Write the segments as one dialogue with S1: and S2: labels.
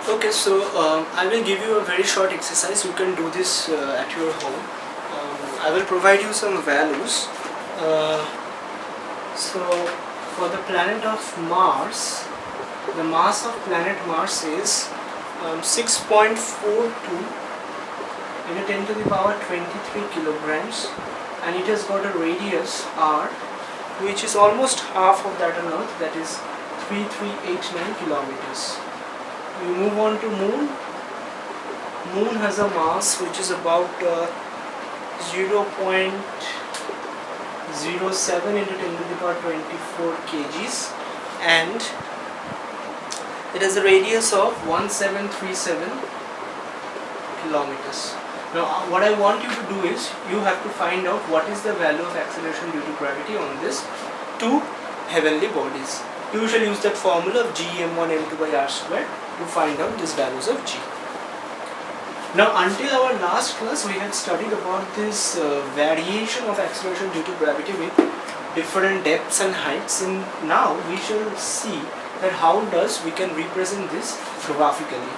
S1: Okay, so I will give you a very short exercise. You can do this at your home. I will provide you some values. Uh, so for the planet of Mars, the mass of planet Mars is 6.42 into 10 to the power 23 kilograms, and it has got a radius r, which is almost half of that on Earth, that is 3389 kilometers. We move on to Moon. Moon has a mass which is about 0.07 into 10 to the power 24 kgs, and it has a radius of 1737 kilometers. Now what I want you to do is, you have to find out what is the value of acceleration due to gravity on these two heavenly bodies. You shall use that formula of g m1 m2 by r squared to find out these values of g. Now until our last class we had studied about this variation of acceleration due to gravity with different depths and heights, and now we shall see that how does we can represent this graphically.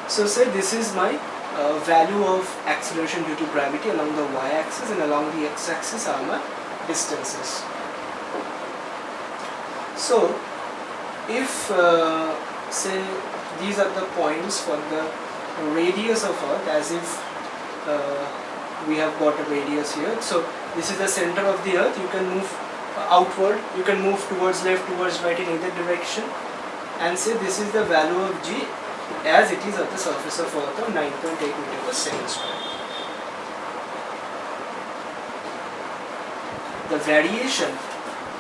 S1: So say this is my value of acceleration due to gravity along the y-axis, and along the x-axis are my distances. So if say these are the points for the radius of Earth, as if we have got a radius here. So this is the center of the Earth. You can move outward, you can move towards left, towards right, in either direction, and say this is the value of g as it is at the surface of Earth of 9.8 meter per second square. The variation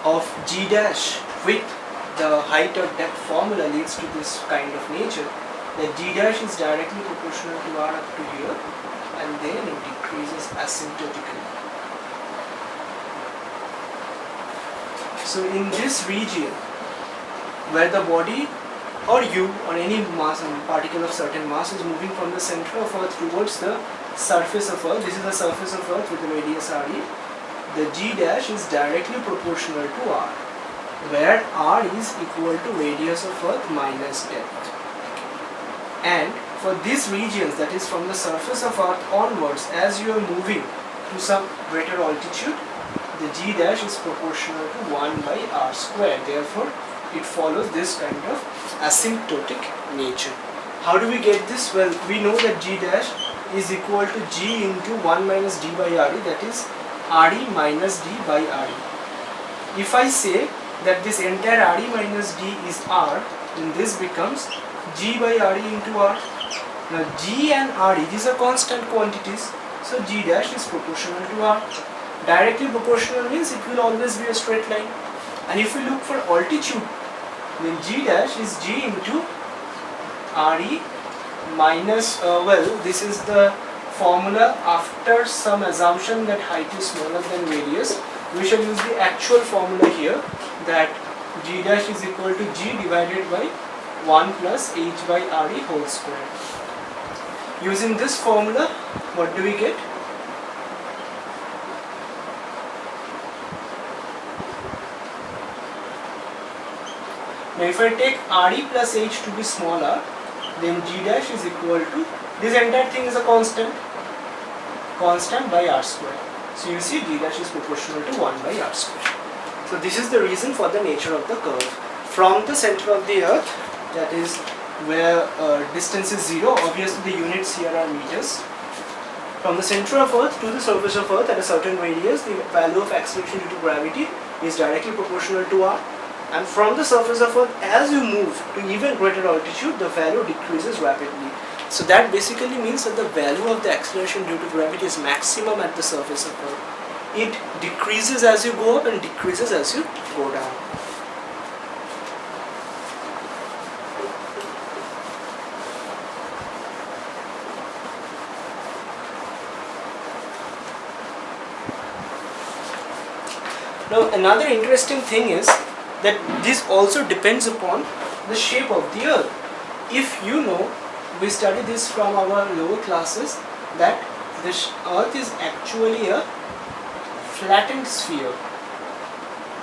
S1: of g dash with the height or depth formula leads to this kind of nature, that g dash is directly proportional to r up to here, and then it decreases asymptotically. So in this region where the body or you or any mass and particle of certain mass is moving from the center of Earth towards the surface of Earth, this is the surface of Earth with the radius re, the g dash is directly proportional to r, where r is equal to radius of Earth minus depth. And for these regions, that is from the surface of Earth onwards, as you are moving to some greater altitude, the g dash is proportional to 1 by r square. Therefore it follows this kind of asymptotic nature. How do we get this? Well, we know that g dash is equal to g into 1 minus d by re, that is re minus d by re. If I say that this entire re minus d is r, then this becomes g by re into r. Now g and re, these are constant quantities, so g dash is proportional to r. Directly proportional means it will always be a straight line. And if we look for altitude, then g dash is g into re minus, this is the formula after some assumption that height is smaller than radius. We shall use the actual formula here, that g dash is equal to g divided by 1 plus h by re whole square. Using this formula, what do we get? Now if I take re plus h to be smaller, then g dash is equal to, this entire thing is a constant by r square. So you see g dash is proportional to 1 by r square. So this is the reason for the nature of the curve. From the center of the Earth, that is where distance is 0, obviously the units here are meters. From the center of Earth to the surface of Earth at a certain radius, the value of acceleration due to gravity is directly proportional to r. And from the surface of Earth, as you move to even greater altitude, the value decreases rapidly. So that basically means that the value of the acceleration due to gravity is maximum at the surface of Earth. It decreases as you go up and decreases as you go down. Now another interesting thing is that this also depends upon the shape of the Earth. If you know, we study this from our lower classes, that the Earth is actually a flattened sphere.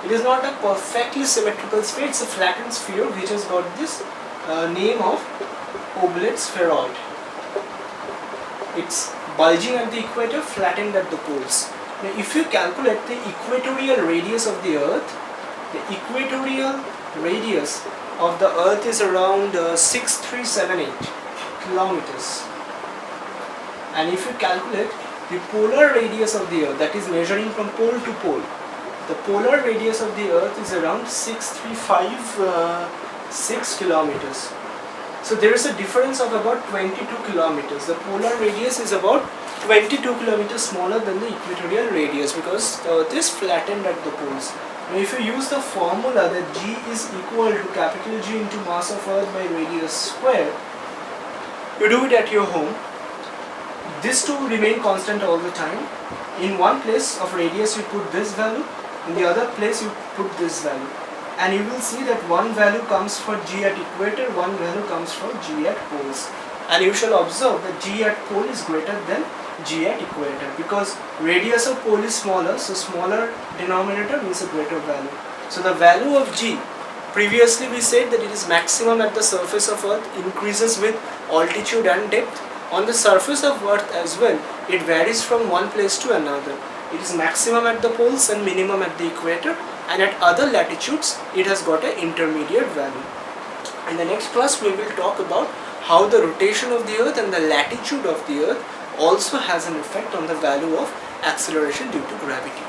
S1: It is not a perfectly symmetrical sphere, it's a flattened sphere which has got this name of oblate spheroid. It's bulging at the equator, flattened at the poles. Now if you calculate the equatorial radius of the Earth, the equatorial radius of the Earth is around 6378 kilometers. And if you calculate the polar radius of the Earth, that is measuring from pole to pole, the polar radius of the Earth is around 6356 kilometers. So there is a difference of about 22 kilometers. The polar radius is about 22 kilometers smaller than the equatorial radius because the Earth is flattened at the poles. Now if you use the formula that G is equal to capital G into mass of Earth by radius square, you do it at your home. These two remain constant all the time. In one place of radius you put this value, in the other place you put this value. And you will see that one value comes for G at equator, one value comes for G at poles. And you shall observe that G at pole is greater than G at equator because radius of pole is smaller, so smaller denominator means a greater value. So the value of G, previously we said that it is maximum at the surface of Earth, increases with altitude and depth. On the surface of Earth as well, it varies from one place to another. It is maximum at the poles and minimum at the equator, and at other latitudes it has got an intermediate value. In the next class we will talk about how the rotation of the Earth and the latitude of the Earth also has an effect on the value of acceleration due to gravity.